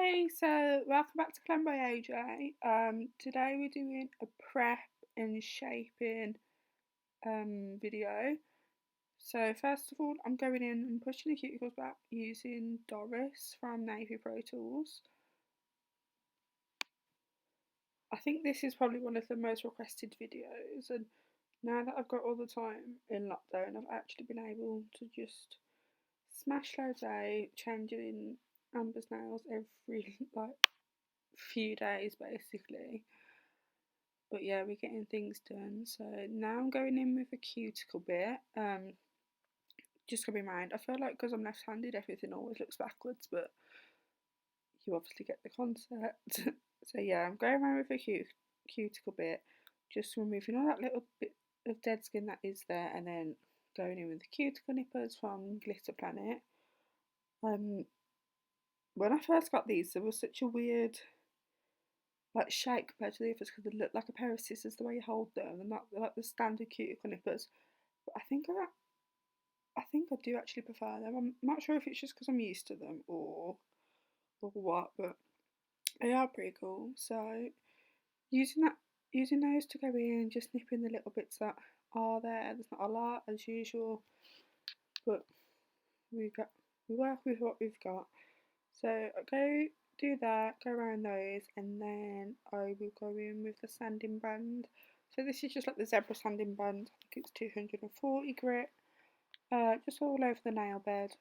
Hey, so welcome back to Glam by AJ. Today we're doing a prep and shaping video. So first of all, I'm going in and pushing the cuticles back using Doris from Navy Pro Tools. I think this is probably one of the most requested videos, and now that I've got all the time in lockdown, I've actually been able to just smash loads out, changing Amber's nails every few days basically. But yeah, we're getting things done. So now I'm going in with a cuticle bit. Just gonna be mind. I feel like because I'm left-handed, everything always looks backwards, but you obviously get the concept. So yeah, I'm going around with a cuticle bit, just removing all that little bit of dead skin that is there, and then going in with the cuticle nippers from Glitter Planet. When I first got these, there was such a weird shape compared to the others because they look like a pair of scissors the way you hold them, and not like the standard cuticle nippers. But I think I do actually prefer them. I'm not sure if it's just because I'm used to them or what, but they are pretty cool. So using that using those to go in, just nipping the little bits that are there. There's not a lot as usual, but we work with what we've got. So I go do that, go around those, and then I will go in with the sanding band. So this is just like the zebra sanding band. I think it's 240 grit, just all over the nail bed.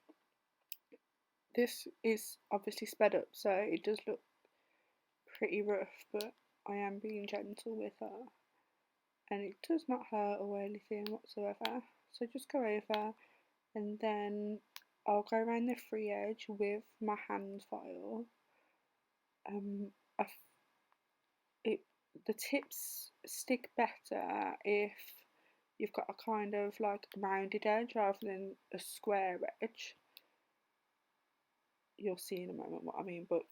This is obviously sped up, so it does look pretty rough, but I am being gentle with her, and it does not hurt or anything whatsoever. So just go over, and then I'll go around the free edge with my hand file. I it the tips stick better if you've got a kind of like rounded edge rather than a square edge. You'll see in a moment what I mean, but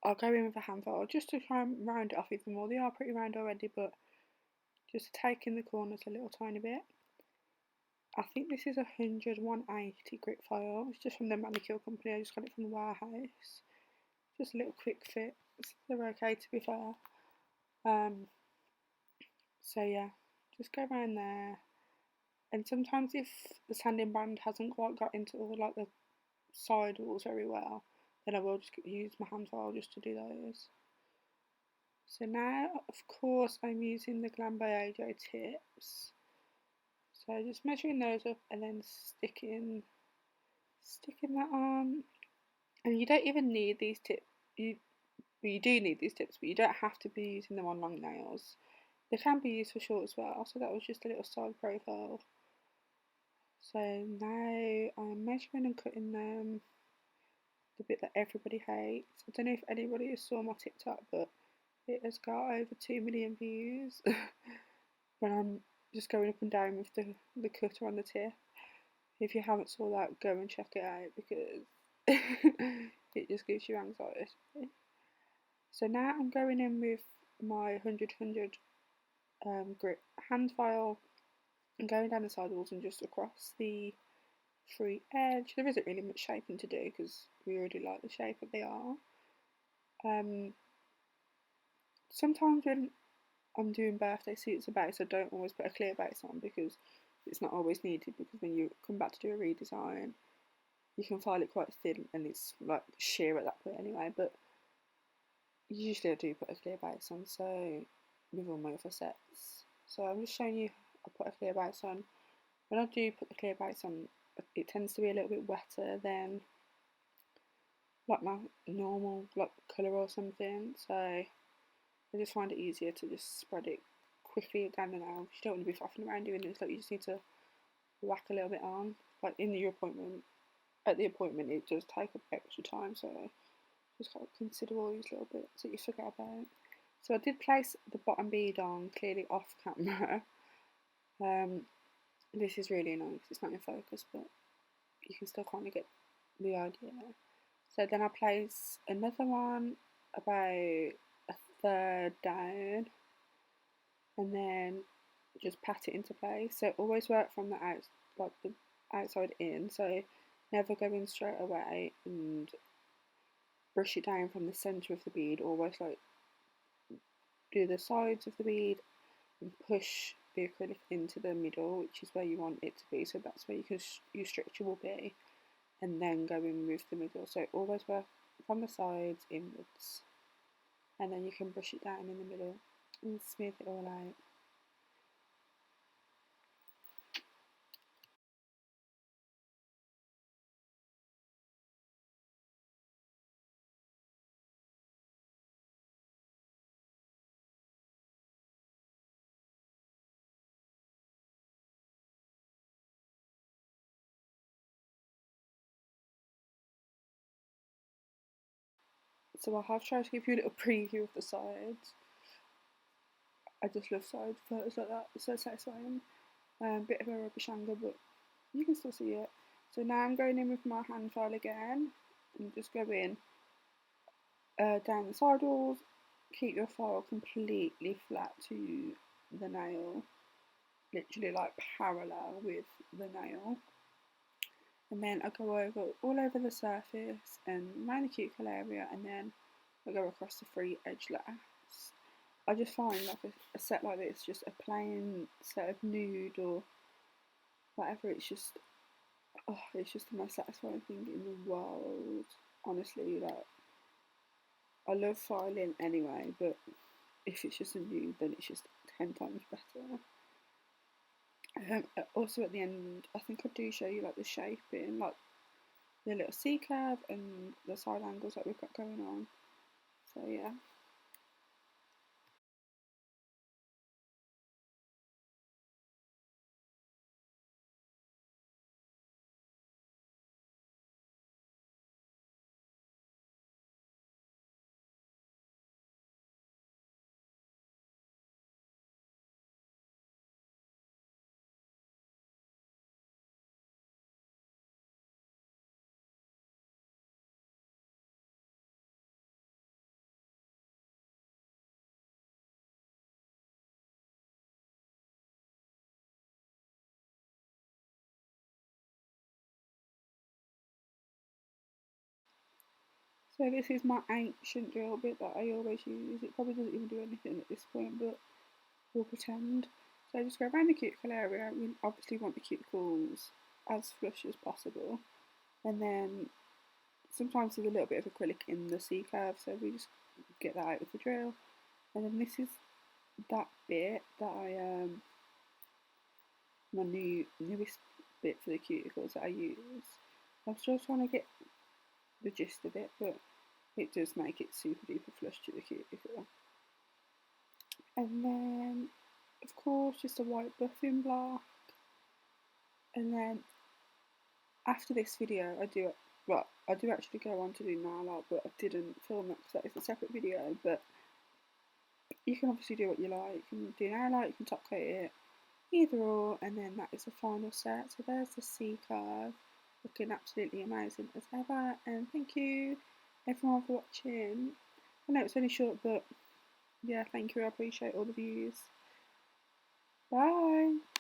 I'll go in with a hand file just to try and round it off even more. They are pretty round already, but just taking the corners a little tiny bit. I think this is 180 grit file. It's just from the manicure company. I just got it from the warehouse. Just a little quick fix. They're okay, to be fair. So yeah, just go around there. And sometimes if the sanding band hasn't quite got into all like the side walls very well, then I will just use my hand file just to do those. So now, of course, I'm using the Glam by AJ tips. So just measuring those up and then sticking that on. And you don't even need these tips. You do need these tips, but you don't have to be using them on long nails. They can be used for short as well. So that was just a little side profile. So now I'm measuring and cutting them. The bit that everybody hates. I don't know if anybody has saw my TikTok, but it has got over 2 million views when I'm just going up and down with the cutter on the tip. If you haven't saw that, go and check it out because it just gives you anxiety. So now I'm going in with my 100 grit hand file and going down the sidewalls and just across the free edge. There isn't really much shaping to do because we already like the shape that they are. Sometimes when I'm doing birthday suits and base, I don't always put a clear base on because it's not always needed, because when you come back to do a redesign you can file it quite thin and it's like sheer at that point anyway, but usually I do put a clear base on, so with all my other sets. So I'm just showing you I put a clear base on. When I do put the clear base on, it tends to be a little bit wetter than like my normal like colour or something, so I just find it easier to just spread it quickly down the nail. You don't want to be faffing around doing this, like you just need to whack a little bit on. Like in your appointment, at the appointment it does take up extra time, so just got to consider all these little bits that you forget about. So I did place the bottom bead on clearly off camera. This is really annoying because it's not in focus, but you can still kind of get the idea. So then I place another one about a third down, and then just pat it into place. So always work from the outside in. So never go in straight away and brush it down from the centre of the bead, almost like do the sides of the bead and push the acrylic into the middle, which is where you want it to be, so that's where your structure will be, and then go in with the middle. So always work from the sides inwards, and then you can brush it down in the middle and smooth it all out. So I have tried to give you a little preview of the sides. I just love side photos like that, it's so satisfying. Bit of a rubbish angle, but you can still see it. So now I'm going in with my hand file again, and just go in down the side walls. Keep your file completely flat to the nail, literally like parallel with the nail. And then I go over all over the surface and around the cuticle area, and then I go across the free edge last. I just find like a set like this, just a plain set of nude or whatever, it's just the most satisfying thing in the world. Honestly, like, I love filing anyway, but if it's just a nude, then it's just 10 times better. Also at the end, I think I do show you like the shaping, like the little C curve and the side angles that we've got going on. So yeah. So this is my ancient drill bit that I always use. It probably doesn't even do anything at this point, but we'll pretend. So just go around the cuticle area. We obviously want the cuticles as flush as possible. And then sometimes there's a little bit of acrylic in the C curve, so we just get that out with the drill. And then this is that bit that my newest bit for the cuticles that I use. I'm still trying to get the gist of it, but it does make it super duper flush to the cuticle. And then, of course, just a white buffing block. And then after this video, I do actually go on to do nail art, but I didn't film that because that is a separate video. But you can obviously do what you like. You can do nail art, you can top coat it, either or, and then that is the final set. So there's the C curve, looking absolutely amazing as ever. And thank you everyone for watching. I know it's only short, but yeah, thank you. I appreciate all the views. Bye.